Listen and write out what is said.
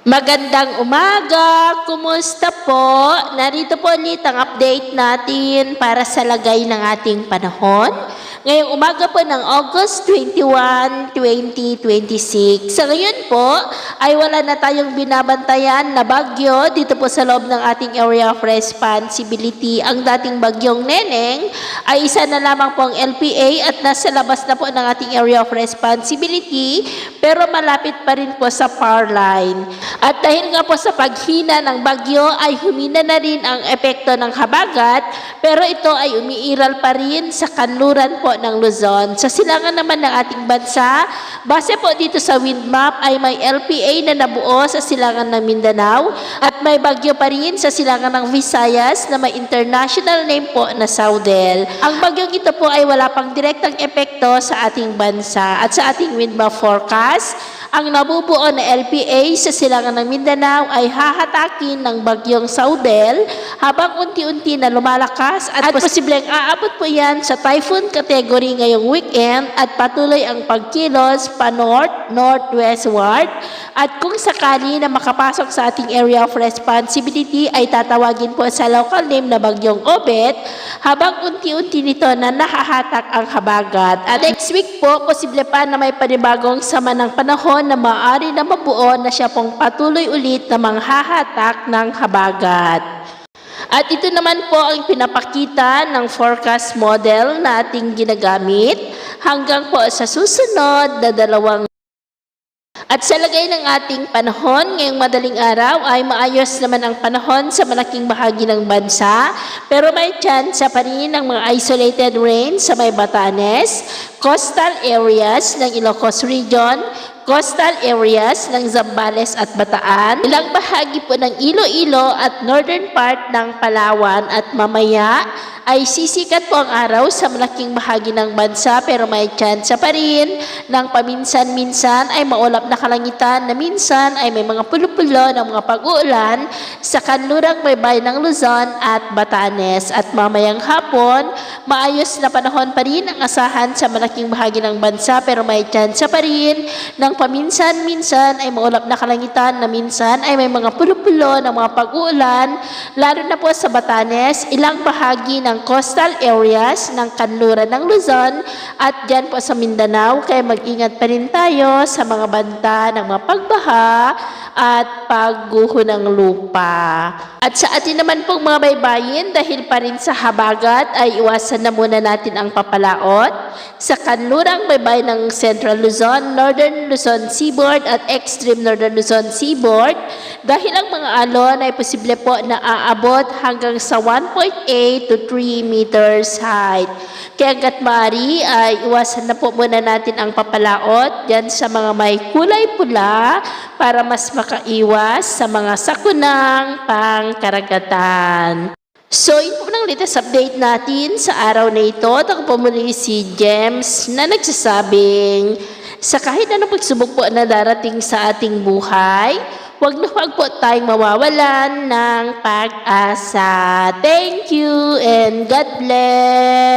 Magandang umaga! Kumusta po? Narito po ulit ang update natin para sa lagay ng ating panahon. Ngayong umaga po ng August 21, 2026. Sa ngayon po ay wala na tayong binabantayan na bagyo dito po sa loob ng ating area of responsibility. Ang dating bagyong Neneng ay isa na lamang po ang LPA at nasa labas na po ng ating area of responsibility pero malapit pa rin po sa power line. At dahil nga po sa paghina ng bagyo ay humina na rin ang epekto ng habagat pero ito ay umiiral pa rin sa kanluran po ng Luzon. Sa silangan naman ng ating bansa, base po dito sa wind map ay may LPA na nabuo sa silangan ng Mindanao at may bagyo pa rin sa silangan ng Visayas na may international name po na Saudel. Ang bagyong ito po ay wala pang direktang epekto sa ating bansa at sa ating wind map forecast. Ang nabubuo na LPA sa silangan ng Mindanao ay hahatakin ng bagyong Saudel habang unti-unti na lumalakas at posibleng aabot po yan sa typhoon category ngayong weekend at patuloy ang pagkilos pa-north, northwestward at kung sakali na makapasok sa ating area of responsibility ay tatawagin po sa local name na bagyong Obet habang unti-unti nito na nahahatak ang habagat. At next week po, posible pa na may panibagong sama ng panahon na maaari na mabuo na siya pong patuloy ulit na manghahatak ng habagat. At ito naman po ang pinapakita ng forecast model na ating ginagamit hanggang po sa susunod na dalawang. At sa lagay ng ating panahon, ngayong madaling araw ay maayos naman ang panahon sa malaking bahagi ng bansa pero may tsansa pa rin ng mga isolated rain sa may Batanes, coastal areas ng Ilocos Region, coastal areas ng Zambales at Bataan, ilang bahagi po ng Iloilo at northern part ng Palawan at mamaya ay sisikat po ang araw sa malaking bahagi ng bansa pero may tsansa pa rin ng paminsan-minsan ay maulap na kalangitan na minsan ay may mga pulo-pulo ng mga pag-uulan sa kanlurang baybay ng Luzon at Batanes at mamayang hapon maayos na panahon pa rin ang asahan sa malaking bahagi ng bansa pero may tsansa pa rin ng paminsan-minsan ay maulap na kalangitan na minsan ay may mga pulo-pulo ng mga pag-uulan lalo na po sa Batanes, ilang bahagi ng coastal areas ng kanluran ng Luzon at dyan po sa Mindanao kaya mag-ingat pa rin tayo sa mga banta ng mga pagbaha at pagguho ng lupa. At sa atin naman pong mga baybayin dahil pa rin sa habagat ay iwasan na muna natin ang papalaot sa kanlurang baybay ng Central Luzon, Northern Luzon Seaboard at Extreme Northern Luzon Seaboard dahil ang mga alon ay posible po na aabot hanggang sa 1.8 to 3 meters height. Kaya hanggat maaari ay iwasan na po muna natin ang papalaot dyan sa mga may kulay pula para mas makaiwas sa mga sakunang pangkaragatan. So, yun po ng latest update natin sa araw na ito. Ako po muli si James na nagsasabing sa kahit anong pagsubok po na darating sa ating buhay, huwag na huwag po tayong mawawalan ng pag-asa. Thank you and God bless!